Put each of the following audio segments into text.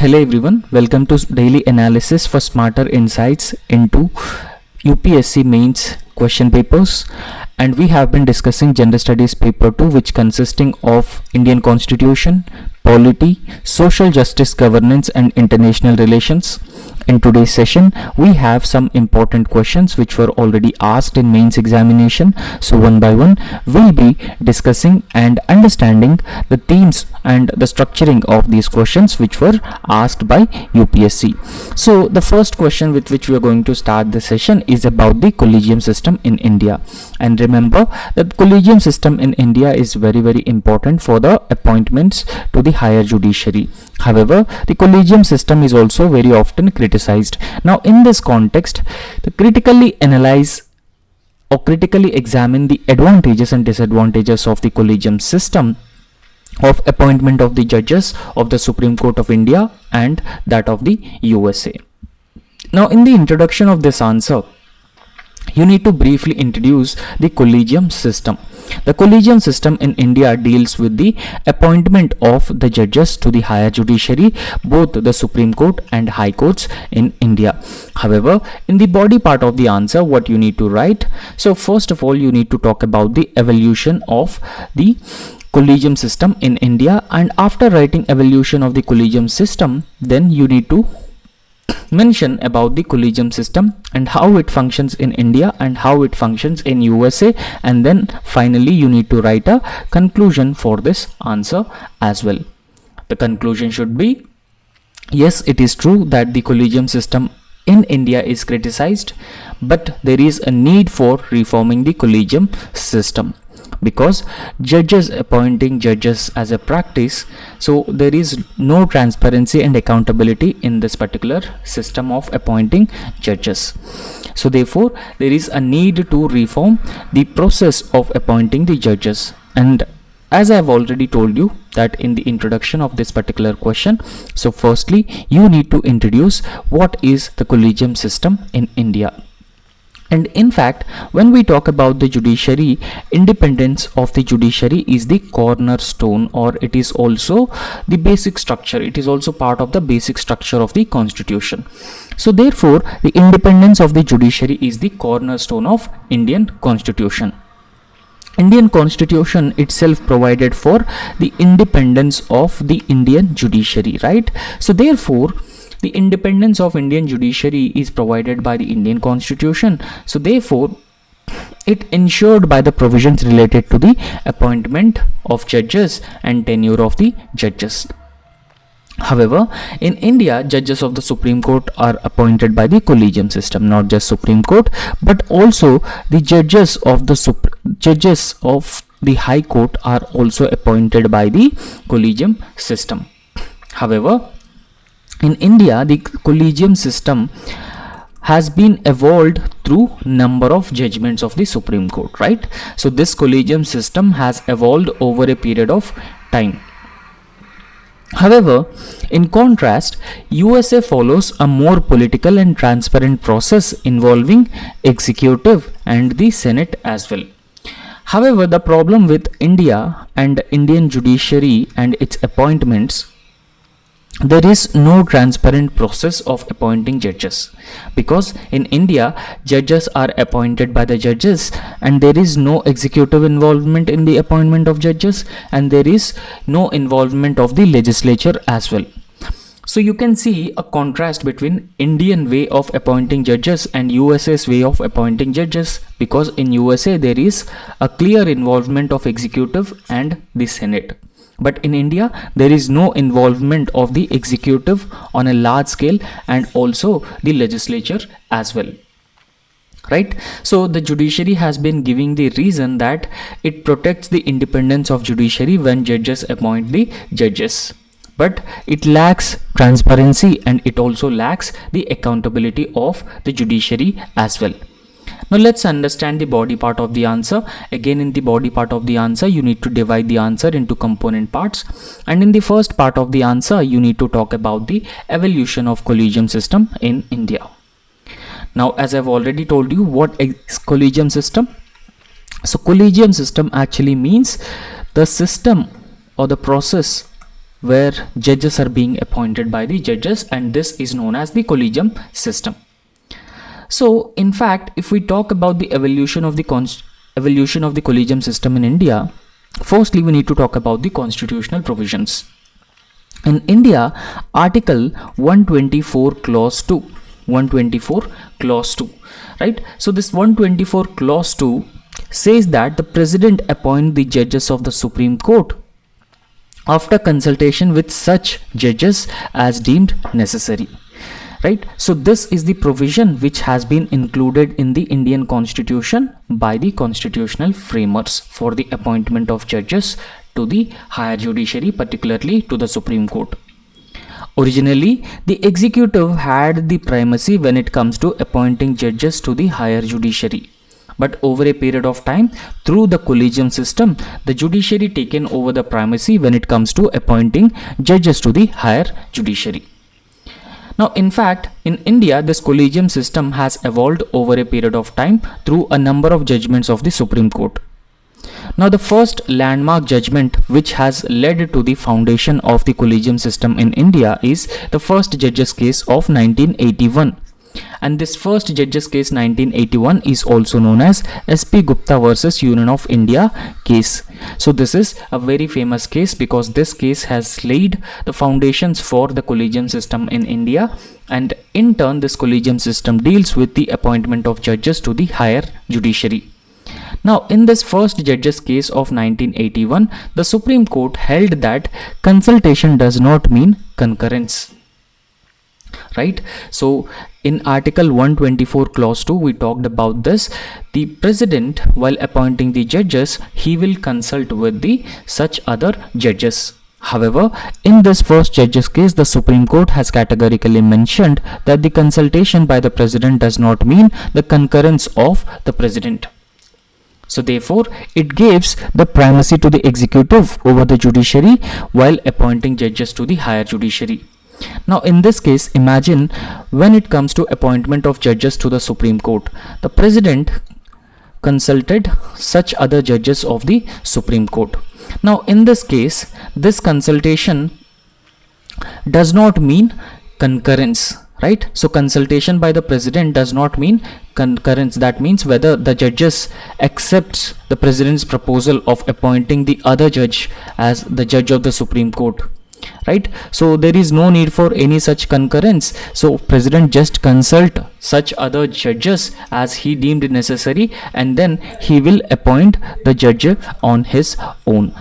Hello everyone, welcome to daily analysis for smarter insights into UPSC mains question papers, and we have been discussing Gender Studies paper 2, which consisting of Indian Constitution, Polity, Social Justice Governance and International Relations. In today's session, we have some important questions which were already asked in mains examination. So one by one, we'll be discussing and understanding the themes and the structuring of these questions which were asked by UPSC. So the first question with which we are going to start the session is about the Collegium system in India. And remember that Collegium system in India is very important for the appointments to the higher judiciary. However, the Collegium system is also very often criticized. Now, in this context, to critically analyze or critically examine the advantages and disadvantages of the Collegium system of appointment of the judges of the Supreme Court of India and that of the USA. Now, in the introduction of this answer, you need to briefly introduce the Collegium system. The Collegium system in India deals with the appointment of the judges to the higher judiciary, both the Supreme Court and High Courts in India. However, in the body part of the answer, what you need to write? So first of all, you need to talk about the evolution of the Collegium system in India, and after writing evolution of the Collegium system, then you need to mention about the Collegium system and how it functions in India and how it functions in USA, and then finally you need to write a conclusion for this answer as well. The conclusion should be, yes, it is true that the Collegium system in India is criticized, but there is a need for reforming the Collegium system, because judges appointing judges as a practice, so there is no transparency and accountability in this particular system of appointing judges. So therefore, there is a need to reform the process of appointing the judges. And as I have already told you that in the introduction of this particular question, so firstly you need to introduce what is the Collegium system in India. And in fact, when we talk about the judiciary, independence of the judiciary is the cornerstone, or it is also the basic structure. It is also part of the basic structure of the constitution. So therefore, the independence of the judiciary is the cornerstone of Indian constitution. Indian constitution itself provided for the independence of the Indian judiciary, right? So therefore, the independence of Indian judiciary is provided by the Indian constitution. So therefore, it ensured by the provisions related to the appointment of judges and tenure of the judges. However, in India, judges of the Supreme Court are appointed by the Collegium system, not just Supreme Court, but also the judges of the High Court are also appointed by the Collegium system. However, in India, the Collegium system has been evolved through number of judgments of the Supreme Court, right? So this Collegium system has evolved over a period of time. However, in contrast, USA follows a more political and transparent process involving executive and the Senate as well. However, the problem with India and Indian judiciary and its appointments, there is no transparent process of appointing judges, because in India judges are appointed by the judges and there is no executive involvement in the appointment of judges, and there is no involvement of the legislature as well. So you can see a contrast between Indian way of appointing judges and USA's way of appointing judges, because in USA there is a clear involvement of executive and the Senate. But in India, there is no involvement of the executive on a large scale and also the legislature as well. Right? So the judiciary has been giving the reason that it protects the independence of judiciary when judges appoint the judges. But it lacks transparency and it also lacks the accountability of the judiciary as well. Now let's understand the body part of the answer. Again, in the body part of the answer, you need to divide the answer into component parts. And in the first part of the answer, you need to talk about the evolution of Collegium system in India. Now, as I've already told you, what is Collegium system? So Collegium system actually means the system or the process where judges are being appointed by the judges, and this is known as the collegium system. So in fact, if we talk about the evolution of the collegium system in India, firstly we need to talk about the constitutional provisions. In India, Article 124 Clause 2, 124 Clause 2, right? So this 124 Clause 2 says that the President appoint the judges of the Supreme Court after consultation with such judges as deemed necessary. Right, so this is the provision which has been included in the Indian Constitution by the constitutional framers for the appointment of judges to the higher judiciary, particularly to the Supreme Court. Originally, the executive had the primacy when it comes to appointing judges to the higher judiciary. But over a period of time, through the collegium system, the judiciary taken over the primacy when it comes to appointing judges to the higher judiciary. Now, in fact, in India, this collegium system has evolved over a period of time through a number of judgments of the Supreme Court. Now, the first landmark judgment which has led to the foundation of the collegium system in India is the first judges case of 1981. And this first judges case 1981 is also known as SP Gupta versus Union of India case. So this is a very famous case because this case has laid the foundations for the collegium system in India, and in turn this collegium system deals with the appointment of judges to the higher judiciary. Now, in this first judges case of 1981, the Supreme Court held that consultation does not mean concurrence. Right, so in Article 124 Clause 2 we talked about this. The President, while appointing the judges, he will consult with the such other judges. However, in this first judges case, the Supreme Court has categorically mentioned that the consultation by the President does not mean the concurrence of the President. So therefore, it gives the primacy to the executive over the judiciary while appointing judges to the higher judiciary. Now, in this case, imagine when it comes to appointment of judges to the Supreme Court, the President consulted such other judges of the Supreme Court. Now, in this case, this consultation does not mean concurrence, right? So, consultation by the President does not mean concurrence. That means whether the judges accepts the President's proposal of appointing the other judge as the judge of the Supreme Court. Right, so there is no need for any such concurrence. So President just consult such other judges as he deemed necessary, and then he will appoint the judge on his own.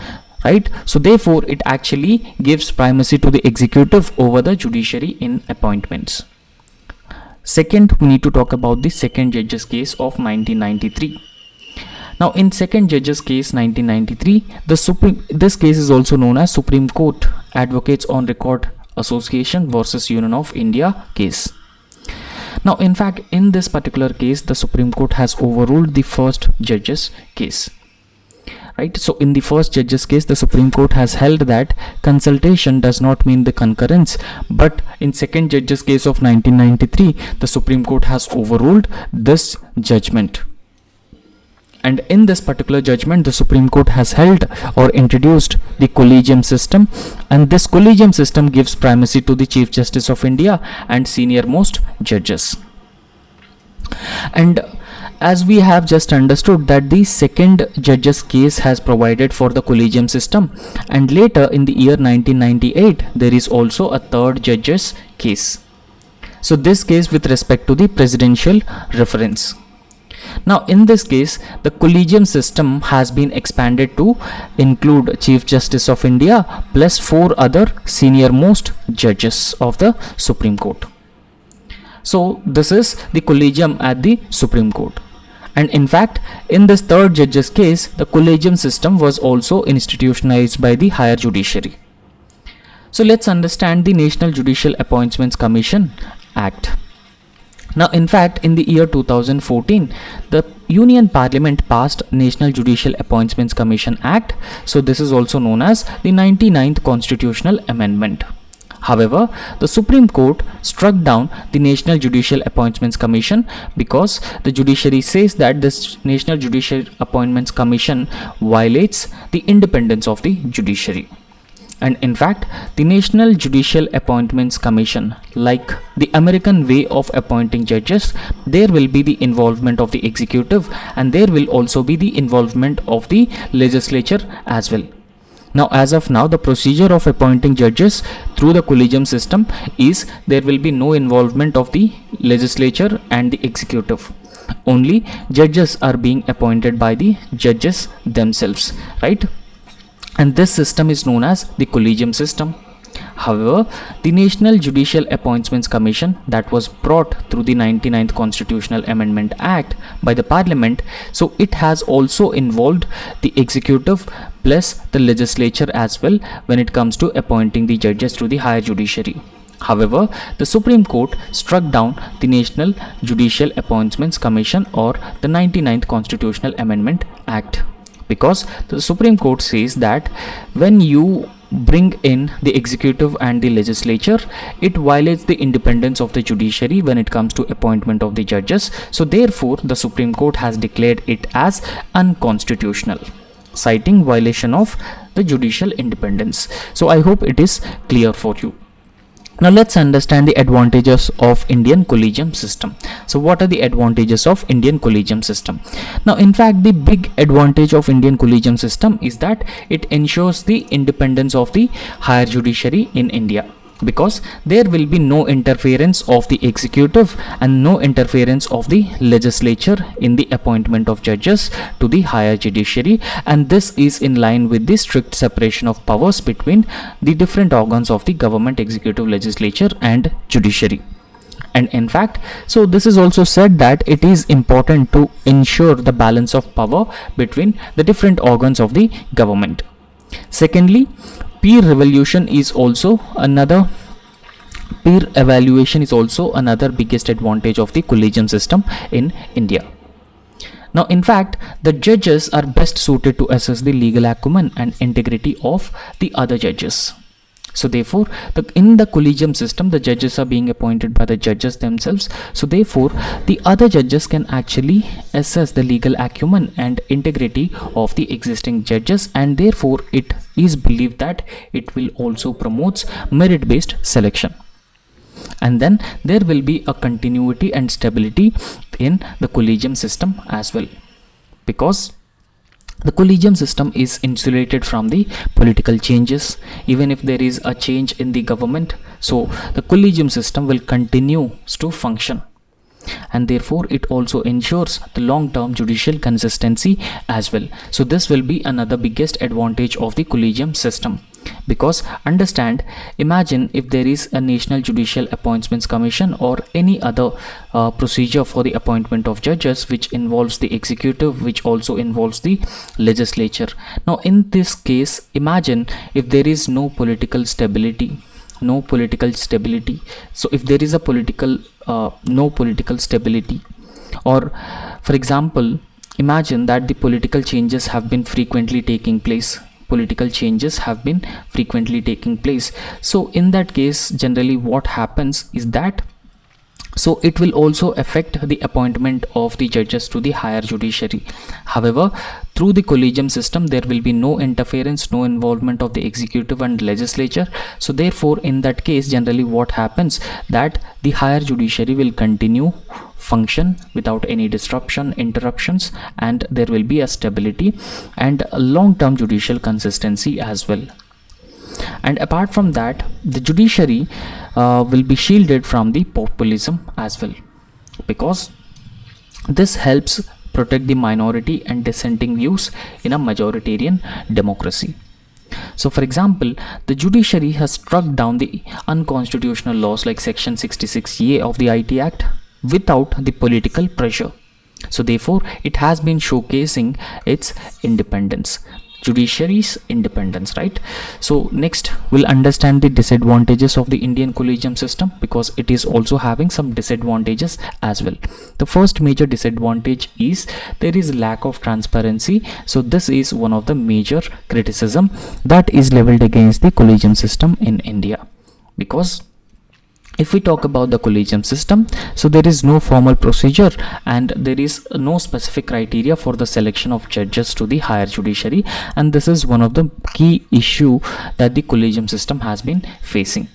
Right, so therefore it actually gives primacy to the executive over the judiciary in appointments. Second, we need to talk about the second judges case of 1993. Now, in second judges case 1993, this case is also known as Supreme Court Advocates on Record Association versus Union of India case. Now, in fact, in this particular case, the Supreme Court has overruled the first judges case. Right, so in the first judges case, the Supreme Court has held that consultation does not mean the concurrence, but in second judges case of 1993, the Supreme Court has overruled this judgment. And in this particular judgment, the Supreme Court has held or introduced the collegium system, and this collegium system gives primacy to the Chief Justice of India and senior most judges. And as we have just understood that the second judges case has provided for the collegium system, and later in the year 1998 there is also a third judges case. So this case with respect to the presidential reference. Now, in this case, the collegium system has been expanded to include Chief Justice of India plus 4 other senior most judges of the Supreme Court. So this is the collegium at the Supreme Court. And in fact, in this third judges case, the collegium system was also institutionalized by the higher judiciary. So let's understand the National Judicial Appointments Commission Act. Now, in fact, in the year 2014, the Union Parliament passed National Judicial Appointments Commission Act. So this is also known as the 99th Constitutional Amendment. However, the Supreme Court struck down the National Judicial Appointments Commission because the judiciary says that this National Judicial Appointments Commission violates the independence of the judiciary. And in fact, the National Judicial Appointments Commission, like the American way of appointing judges, there will be the involvement of the executive, and there will also be the involvement of the legislature as well. Now, as of now, the procedure of appointing judges through the collegium system is there will be no involvement of the legislature and the executive. Only judges are being appointed by the judges themselves, right? And this system is known as the collegium system. However, the National Judicial Appointments Commission that was brought through the 99th Constitutional Amendment Act by the Parliament, so it has also involved the executive plus the legislature as well when it comes to appointing the judges to the higher judiciary. However, the Supreme Court struck down the National Judicial Appointments Commission or the 99th Constitutional Amendment Act, because the Supreme Court says that when you bring in the executive and the legislature, it violates the independence of the judiciary when it comes to appointment of the judges. So therefore, the Supreme Court has declared it as unconstitutional, citing violation of the judicial independence. So I hope it is clear for you. Now let's understand the advantages of Indian collegium system. So what are the advantages of Indian collegium system? Now in fact, the big advantage of Indian collegium system is that it ensures the independence of the higher judiciary in India, because there will be no interference of the executive and no interference of the legislature in the appointment of judges to the higher judiciary, and this is in line with the strict separation of powers between the different organs of the government, executive, legislature and judiciary. And in fact, so this is also said that it is important to ensure the balance of power between the different organs of the government. Secondly, peer evaluation is also another biggest advantage of the collegium system in India. Now in fact, the judges are best suited to assess the legal acumen and integrity of the other judges. So therefore, in the collegium system, the judges are being appointed by the judges themselves. So therefore, the other judges can actually assess the legal acumen and integrity of the existing judges, and therefore it is believed that it will also promotes merit-based selection. And then there will be a continuity and stability in the collegium system as well, because the collegium system is insulated from the political changes. Even if there is a change in the government, so the collegium system will continue to function, and therefore it also ensures the long-term judicial consistency as well. So this will be another biggest advantage of the collegium system, because imagine if there is a National Judicial Appointments Commission or any other procedure for the appointment of judges which involves the executive, which also involves the legislature. Now in this case, imagine if there is no political stability. So if there is a no political stability, or for example, imagine that the political changes have been frequently taking place. So in that case, generally what happens is that, so it will also affect the appointment of the judges to the higher judiciary. However, through the collegium system, there will be no interference, no involvement of the executive and legislature. So therefore, in that case, generally what happens that the higher judiciary will continue function without any disruption, interruptions, and there will be a stability and a long-term judicial consistency as well. And apart from that, the judiciary will be shielded from the populism as well, because this helps protect the minority and dissenting views in a majoritarian democracy. So for example, the judiciary has struck down the unconstitutional laws like Section 66A of the IT Act without the political pressure. So therefore, it has been showcasing its independence, judiciary's independence, right? So next we'll understand the disadvantages of the Indian collegium system, because it is also having some disadvantages as well. The first major disadvantage is there is lack of transparency. So this is one of the major criticism that is leveled against the collegium system in India, because If we talk about the collegium system, so there is no formal procedure and there is no specific criteria for the selection of judges to the higher judiciary, and this is one of the key issue that the collegium system has been facing,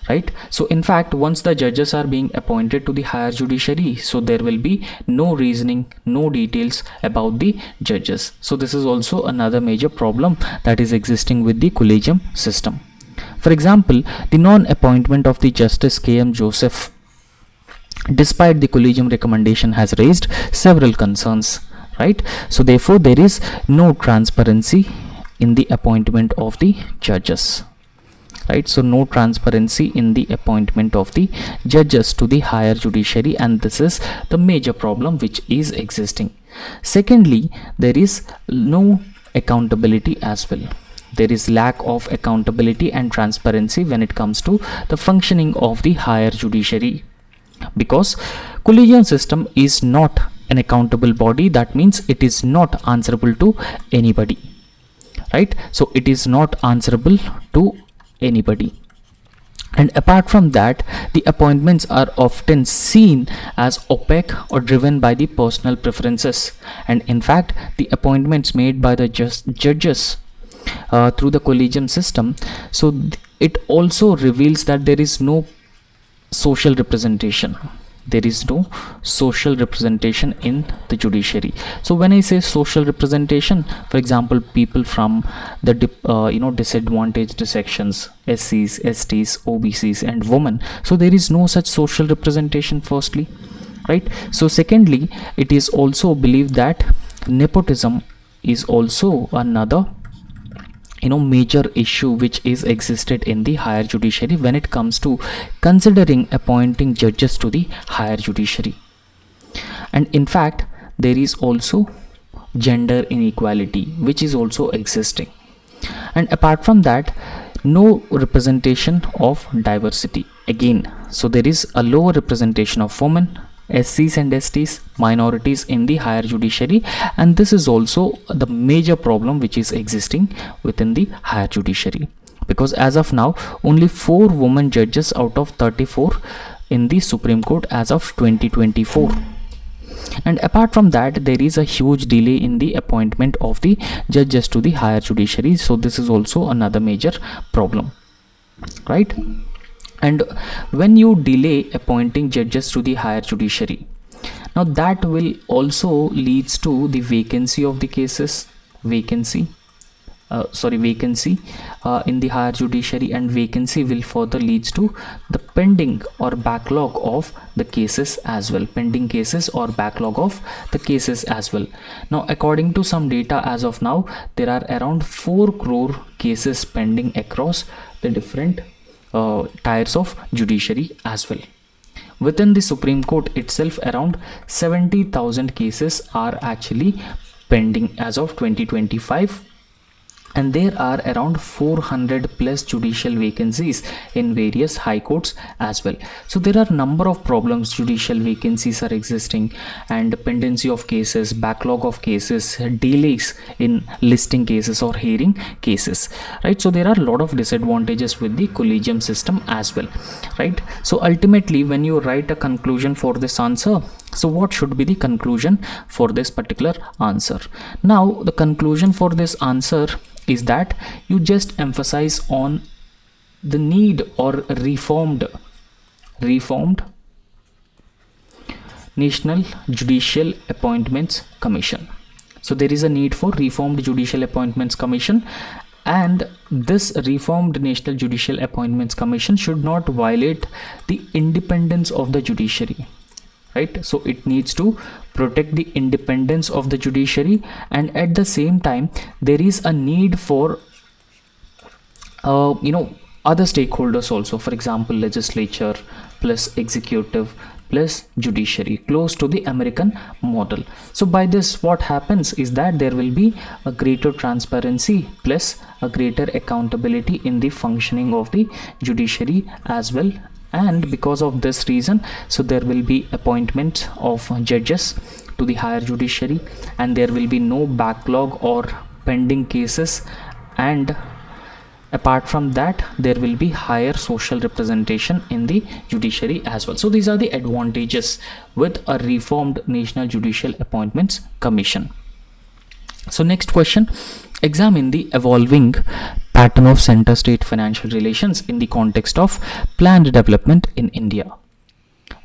right? So in fact, once the judges are being appointed to the higher judiciary, so there will be no reasoning, no details about the judges. So this is also another major problem that is existing with the collegium system. For example, the non-appointment of the Justice K.M. Joseph, despite the collegium recommendation, has raised several concerns, right? So therefore, there is no transparency in the appointment of the judges, right? So no transparency in the appointment of the judges to the higher judiciary, and this is the major problem which is existing. Secondly, there is no accountability as well. There is lack of accountability and transparency when it comes to the functioning of the higher judiciary, because collegium system is not an accountable body. That means it is not answerable to anybody, right? So it is not answerable to anybody. And apart from that, the appointments are often seen as opaque or driven by the personal preferences. And in fact, the appointments made by the judges through the collegium system, so it also reveals that there is no social representation. There is no social representation in the judiciary. So when I say social representation, for example, people from the disadvantaged sections, SCs, STs, OBCs and women, so there is no such social representation, firstly, right? So secondly, it is also believed that nepotism is also another major issue which is existed in the higher judiciary when it comes to considering appointing judges to the higher judiciary. And in fact, there is also gender inequality which is also existing. And apart from that, no representation of diversity again. So there is a lower representation of women, SCs and STs, minorities in the higher judiciary, and this is also the major problem which is existing within the higher judiciary, because as of now only 4 women judges out of 34 in the Supreme Court as of 2024. And apart from that, there is a huge delay in the appointment of the judges to the higher judiciary, so this is also another major problem, right? And when you delay appointing judges to the higher judiciary, now that will also leads to the vacancy of the cases, vacancy in the higher judiciary, and vacancy will further leads to the pending or backlog of the cases as well, pending cases or backlog of the cases as well. Now according to some data, as of now there are around 4 crore cases pending across the different tiers of judiciary as well. Within the Supreme Court itself, around 70,000 cases are actually pending as of 2025, and there are around 400 plus judicial vacancies in various high courts as well. So there are number of problems. Judicial vacancies are existing, and dependency of cases, backlog of cases, delays in listing cases or hearing cases, right? So there are a lot of disadvantages with the collegium system as well, right? So ultimately, when you write a conclusion for this answer, so what should be the conclusion for this particular answer? Now the conclusion for this answer is that you just emphasize on the need or reformed National Judicial Appointments Commission. So there is a need for reformed Judicial Appointments Commission, and this reformed National Judicial Appointments Commission should not violate the independence of the judiciary, right? So it needs to protect the independence of the judiciary, and at the same time there is a need for other stakeholders also, for example legislature plus executive plus judiciary, close to the American model. So by this, what happens is that there will be a greater transparency plus a greater accountability in the functioning of the judiciary as well. And because of this reason, so there will be appointment of judges to the higher judiciary, and there will be no backlog or pending cases, and Apart from that, there will be higher social representation in the judiciary as well. So these are the advantages with a reformed National Judicial Appointments Commission. So next question, examine the evolving pattern of center-state financial relations in the context of planned development in India.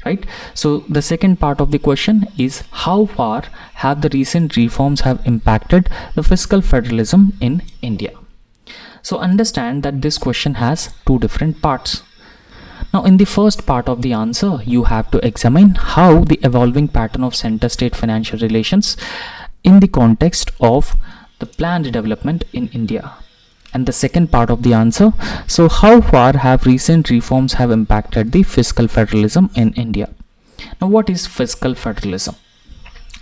Right. So the second part of the question is, how far have the recent reforms have impacted the fiscal federalism in India? So understand that this question has two different parts. Now in the first part of the answer, you have to examine how the evolving pattern of center-state financial relations in the context of the planned development in India. And the second part of the answer, so how far have recent reforms have impacted the fiscal federalism in India? Now what is fiscal federalism?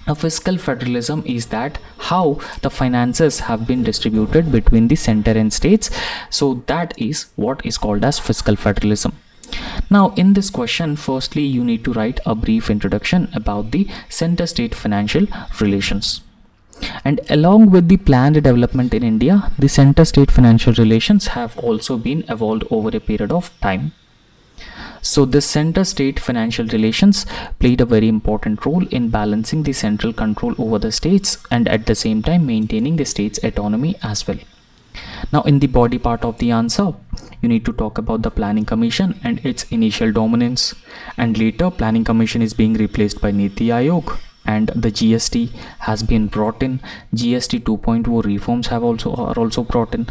Now, fiscal federalism is that how the finances have been distributed between the center and states. So that is what is called as fiscal federalism. Now in this question, firstly you need to write a brief introduction about the center-state financial relations. And along with the planned development in India, the center-state financial relations have also been evolved over a period of time. So the center-state financial relations played a very important role in balancing the central control over the states and at the same time maintaining the state's autonomy as well. Now in the body part of the answer, you need to talk about the Planning Commission and its initial dominance, and later Planning Commission is being replaced by Niti Aayog and the GST has been brought in. GST 2.0 reforms are also brought in,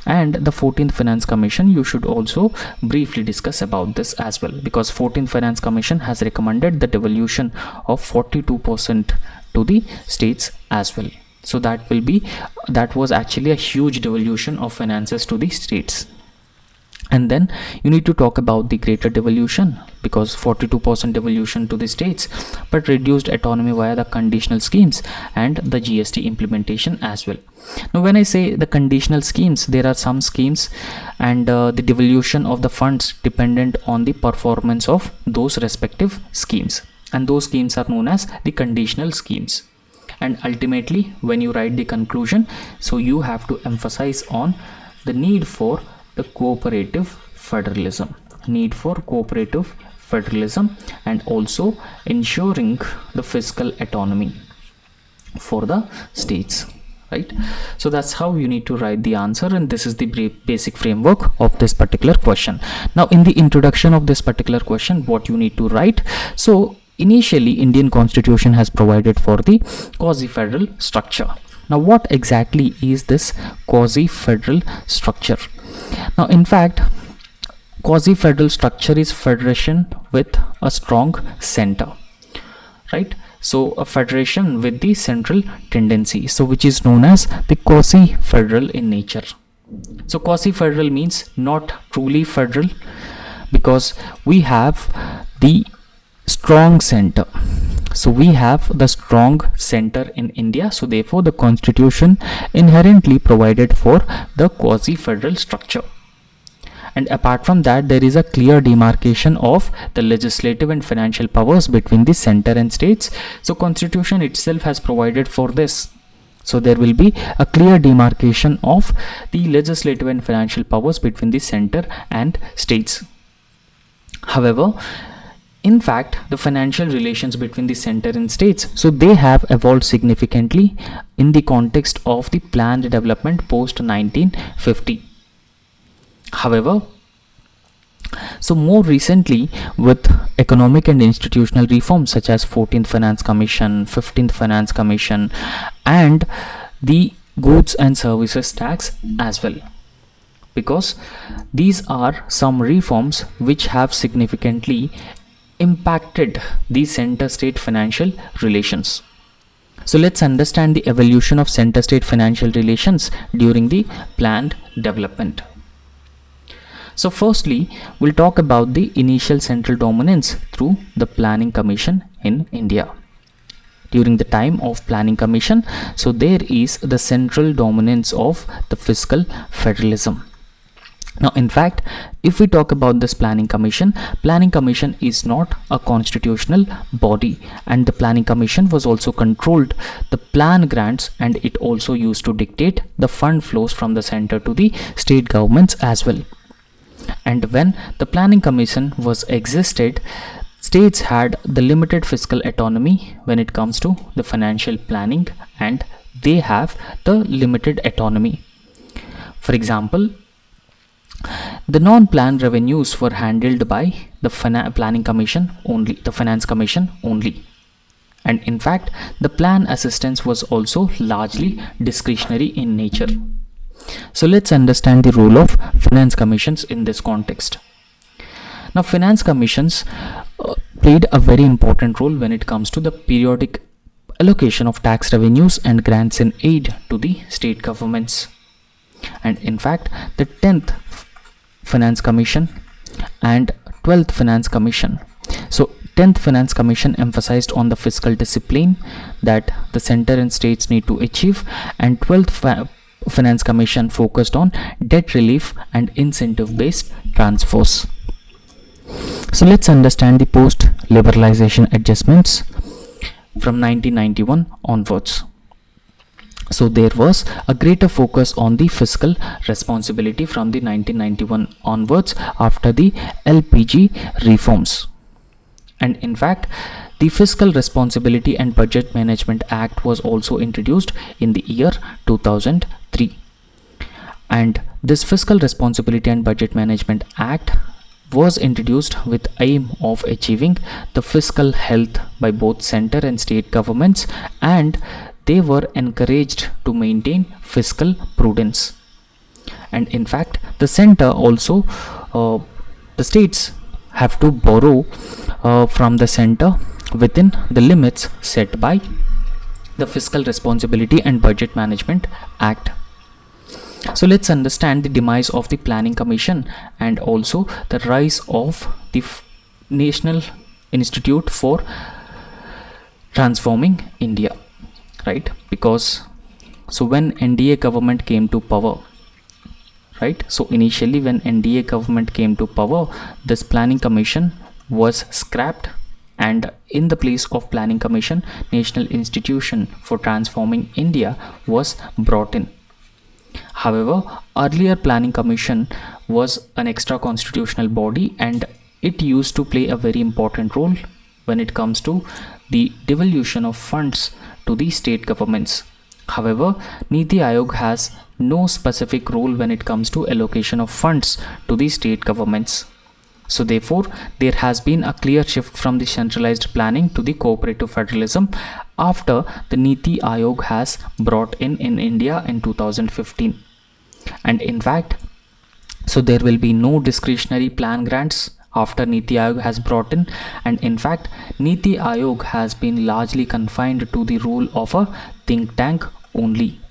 and the 14th Finance Commission, you should also briefly discuss about this as well, because 14th Finance Commission has recommended the devolution of 42% to the states as well. So that was actually a huge devolution of finances to the states. And then you need to talk about the greater devolution, because 42% devolution to the states but reduced autonomy via the conditional schemes and the GST implementation as well. Now when I say the conditional schemes, there are some schemes and the devolution of the funds dependent on the performance of those respective schemes, and those schemes are known as the conditional schemes. And ultimately when you write the conclusion, so you have to emphasize on the need for the cooperative federalism, and also ensuring the fiscal autonomy for the states, right? So that's how you need to write the answer, and this is the basic framework of this particular question. Now in the introduction of this particular question, what you need to write, so initially Indian Constitution has provided for the quasi-federal structure. Now what exactly is this quasi-federal structure? Now in fact, quasi-federal structure is federation with a strong center, right? So a federation with the central tendency, so which is known as the quasi-federal in nature. So quasi-federal means not truly federal, because we have the strong center. So we have the strong center in India, so therefore the constitution inherently provided for the quasi-federal structure. And apart from that, there is a clear demarcation of the legislative and financial powers between the center and states. So constitution itself has provided for this. So there will be a clear demarcation of the legislative and financial powers between the center and states. However, in fact, the financial relations between the center and states, so they have evolved significantly in the context of the planned development post 1950. However, so more recently, with economic and institutional reforms such as 14th Finance Commission, 15th Finance Commission, and the Goods and Services Tax as well, because these are some reforms which have significantly impacted the center-state financial relations. So let's understand the evolution of center-state financial relations during the planned development. So firstly, we'll talk about the initial central dominance through the Planning Commission in India. During the time of Planning Commission, so there is the central dominance of the fiscal federalism. Now, in fact, if we talk about this planning commission is not a constitutional body, and the planning commission was also controlled the plan grants, and it also used to dictate the fund flows from the center to the state governments as well. And when the planning commission was existed, states had the limited fiscal autonomy when it comes to the financial planning, and they have the limited autonomy. For example, the non-planned revenues were handled by the planning commission only, the finance commission only. And in fact, the plan assistance was also largely discretionary in nature. So let's understand the role of finance commissions in this context. Now, finance commissions played a very important role when it comes to the periodic allocation of tax revenues and grants in aid to the state governments. And in fact, the 10th Finance Commission and 12th Finance Commission. So 10th Finance Commission emphasized on the fiscal discipline that the center and states need to achieve, and 12th Finance Commission focused on debt relief and incentive based transfers. So let's understand the post liberalization adjustments from 1991 onwards. So there was a greater focus on the fiscal responsibility from the 1991 onwards after the LPG reforms. And in fact, the Fiscal Responsibility and Budget Management Act was also introduced in the year 2003. And this Fiscal Responsibility and Budget Management Act was introduced with aim of achieving the fiscal health by both center and state governments, and they were encouraged to maintain fiscal prudence. And in fact, the center also, the states have to borrow from the center within the limits set by the Fiscal Responsibility and Budget Management Act. So let's understand the demise of the Planning Commission and also the rise of the National Institute for Transforming India. Right, because so when NDA government came to power, right, so initially when NDA government came to power, this planning commission was scrapped, and in the place of planning commission, National Institution for Transforming India was brought in. However, earlier planning commission was an extra constitutional body, and it used to play a very important role when it comes to the devolution of funds to the state governments. However, Niti Aayog has no specific role when it comes to allocation of funds to the state governments. So therefore, there has been a clear shift from the centralized planning to the cooperative federalism after the Niti Aayog has brought in India in 2015. And in fact, so there will be no discretionary plan grants after Niti Aayog has brought in, and in fact, Niti Aayog has been largely confined to the role of a think tank only.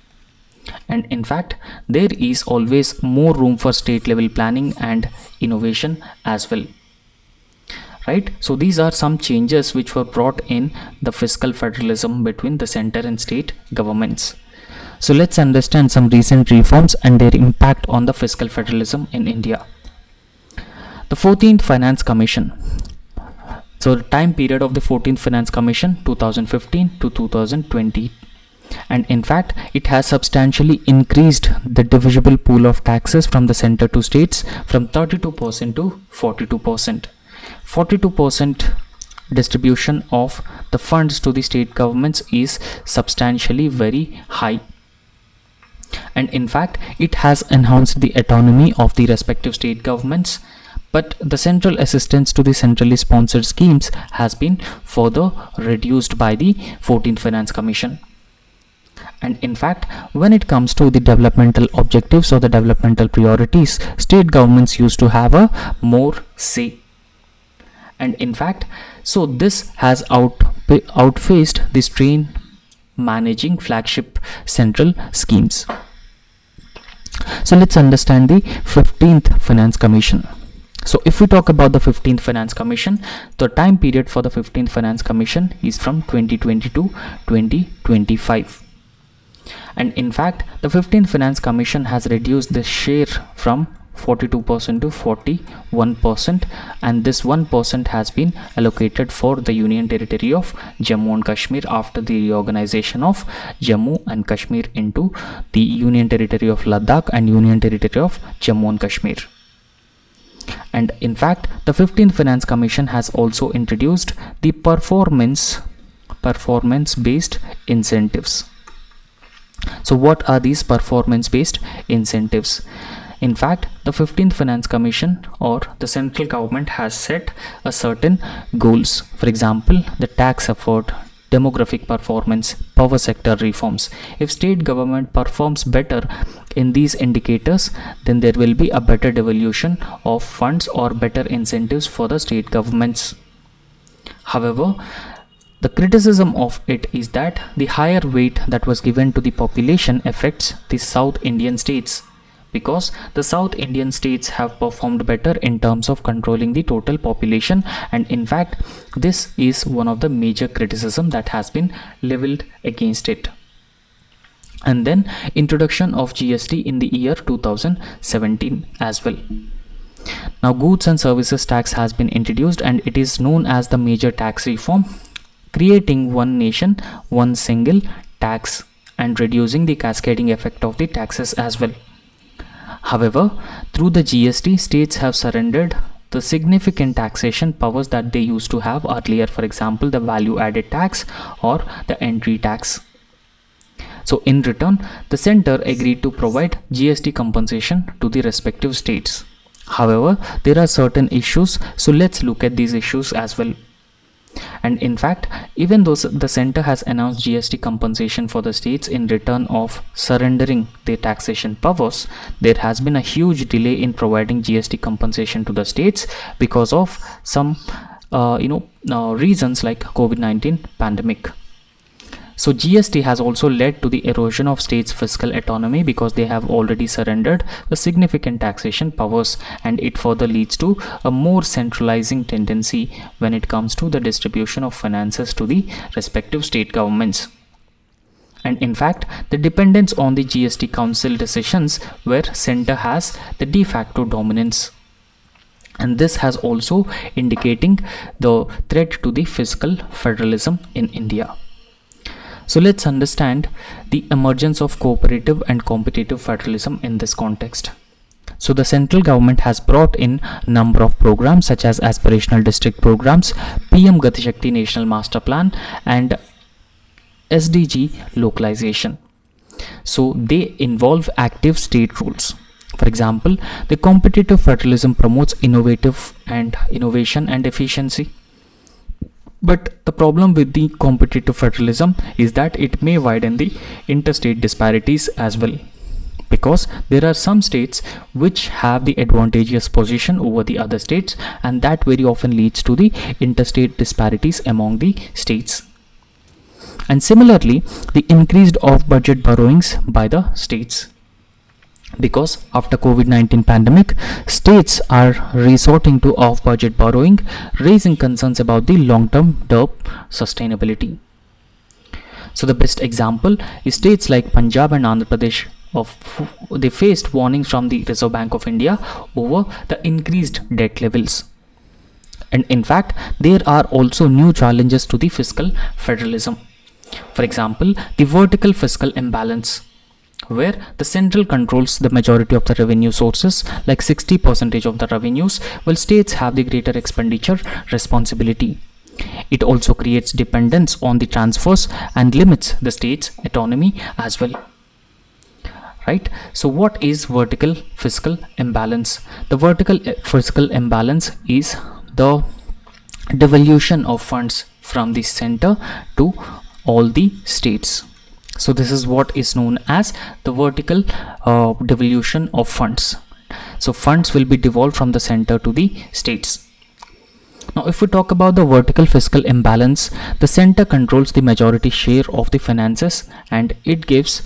And in fact, there is always more room for state level planning and innovation as well. Right, so these are some changes which were brought in the fiscal federalism between the center and state governments. So let's understand some recent reforms and their impact on the fiscal federalism in India. The 14th Finance Commission. So the time period of the 14th Finance Commission 2015 to 2020, and in fact it has substantially increased the divisible pool of taxes from the center to states from 32% to 42%. 42% distribution of the funds to the state governments is substantially very high. And in fact, it has enhanced the autonomy of the respective state governments, but the central assistance to the centrally sponsored schemes has been further reduced by the 14th Finance Commission. And in fact, when it comes to the developmental objectives or the developmental priorities, state governments used to have a more say. And in fact, so this has outpaced the strain managing flagship central schemes. So let's understand the 15th Finance Commission. So if we talk about the 15th Finance Commission, the time period for the 15th Finance Commission is from 2020 to 2025. And in fact, the 15th Finance Commission has reduced the share from 42% to 41%, and this 1% has been allocated for the Union Territory of Jammu and Kashmir after the reorganization of Jammu and Kashmir into the Union Territory of Ladakh and Union Territory of Jammu and Kashmir. And in fact, the 15th Finance Commission has also introduced the performance based incentives. So what are these performance based incentives? In fact, the 15th Finance Commission or the central government has set a certain goals. For example, the tax effort, demographic performance, power sector reforms. If state government performs better in these indicators, then there will be a better devolution of funds or better incentives for the state governments. However, the criticism of it is that the higher weight that was given to the population affects the South Indian states, because the South Indian states have performed better in terms of controlling the total population, and in fact this is one of the major criticism that has been leveled against it. And then introduction of GST in the year 2017 as well. Now goods and services tax has been introduced, and it is known as the major tax reform, creating one nation, one single tax, and reducing the cascading effect of the taxes as well. However, through the GST, states have surrendered the significant taxation powers that they used to have earlier, for example, the value added tax or the entry tax. So in return, the center agreed to provide GST compensation to the respective states. However, there are certain issues, so let's look at these issues as well. And in fact, even though the center has announced GST compensation for the states in return of surrendering their taxation powers, there has been a huge delay in providing GST compensation to the states because of some reasons like COVID-19 pandemic. So GST has also led to the erosion of states' fiscal autonomy because they have already surrendered the significant taxation powers, and it further leads to a more centralizing tendency when it comes to the distribution of finances to the respective state governments. And in fact, the dependence on the GST Council decisions where center has the de facto dominance. And this has also indicating the threat to the fiscal federalism in India. So let's understand the emergence of cooperative and competitive federalism in this context. So the central government has brought in a number of programs such as aspirational district programs, PM Gati Shakti National Master Plan, and SDG localization. So they involve active state rules. For example, the competitive federalism promotes innovation and efficiency. But the problem with the competitive federalism is that it may widen the interstate disparities as well, because there are some states which have the advantageous position over the other states, and that very often leads to the interstate disparities among the states. And similarly, the increased off-budget borrowings by the states, because after COVID-19 pandemic, states are resorting to off-budget borrowing, raising concerns about the long-term debt sustainability. So the best example is states like Punjab and Andhra Pradesh. They faced warnings from the Reserve Bank of India over the increased debt levels. And in fact, there are also new challenges to the fiscal federalism. For example, the vertical fiscal imbalance, where the central controls the majority of the revenue sources, like 60% of the revenues, while states have the greater expenditure responsibility. It also creates dependence on the transfers and limits the state's autonomy as well. Right? So what is vertical fiscal imbalance? The vertical fiscal imbalance is the devolution of funds from the center to all the states. So this is what is known as the vertical devolution of funds. So funds will be devolved from the center to the states. Now if we talk about the vertical fiscal imbalance, the center controls the majority share of the finances, and it gives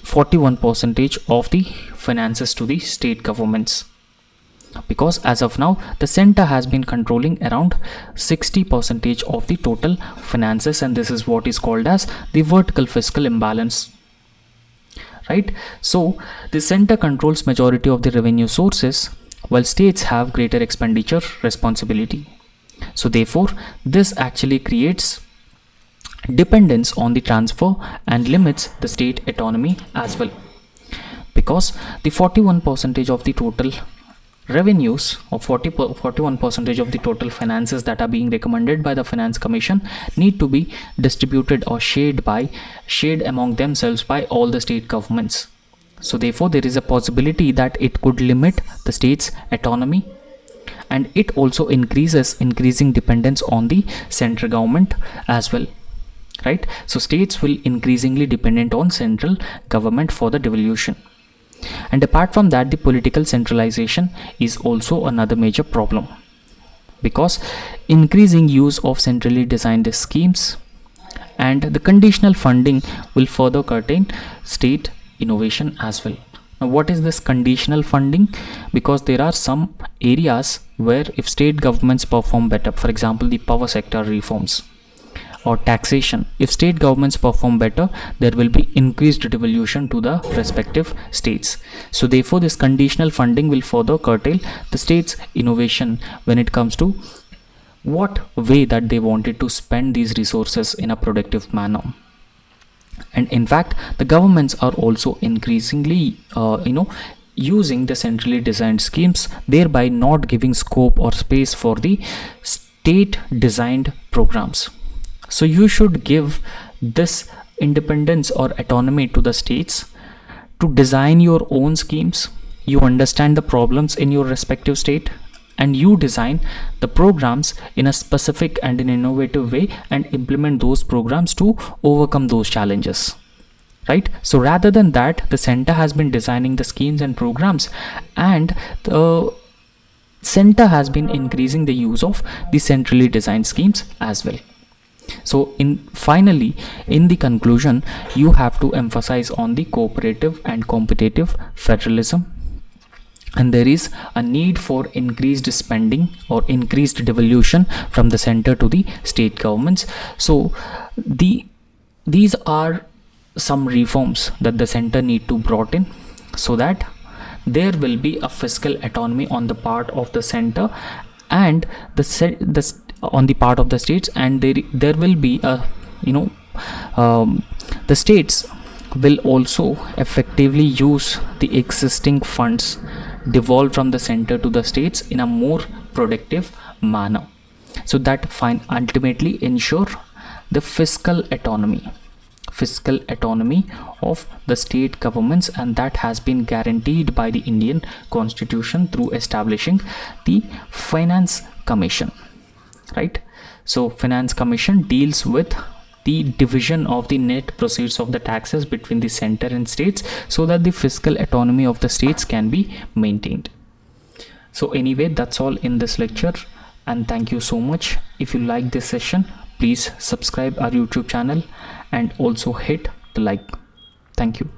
41% of the finances to the state governments, because as of now the center has been controlling around 60% of the total finances, and this is what is called as the vertical fiscal imbalance. right? So the center controls majority of the revenue sources, while states have greater expenditure responsibility. So therefore, this actually creates dependence on the transfer and limits the state autonomy as well, because the 41% of the total revenues, or 41% of the total finances that are being recommended by the Finance Commission need to be distributed or shared among themselves by all the state governments. So therefore, there is a possibility that it could limit the state's autonomy, and it also increasing dependence on the central government as well, right? So states will increasingly dependent on central government for the devolution. And apart from that, the political centralization is also another major problem, because increasing use of centrally designed schemes and the conditional funding will further curtail state innovation as well. Now, what is this conditional funding? Because there are some areas where if state governments perform better, for example, the power sector reforms or taxation, if state governments perform better, there will be increased devolution to the respective states. So therefore, this conditional funding will further curtail the state's innovation when it comes to what way that they wanted to spend these resources in a productive manner. And in fact, the governments are also increasingly using the centrally designed schemes, thereby not giving scope or space for the state designed programs. So you should give this independence or autonomy to the states to design your own schemes. You understand the problems in your respective state, and you design the programs in a specific and an innovative way and implement those programs to overcome those challenges, right? So rather than that, the center has been designing the schemes and programs, and the center has been increasing the use of the centrally designed schemes as well. So finally, in the conclusion, you have to emphasize on the cooperative and competitive federalism, and there is a need for increased spending or increased devolution from the center to the state governments. So these are some reforms that the center need to brought in, so that there will be a fiscal autonomy on the part of the center and on the part of the states, and there will be a the states will also effectively use the existing funds devolved from the center to the states in a more productive manner, so that ultimately ensure the fiscal autonomy of the state governments, and that has been guaranteed by the Indian Constitution through establishing the Finance Commission, right? So Finance Commission deals with the division of the net proceeds of the taxes between the center and states, so that the fiscal autonomy of the states can be maintained. So anyway, that's all in this lecture, and thank you so much. If you like this session, please subscribe our YouTube channel and also hit the like. Thank you.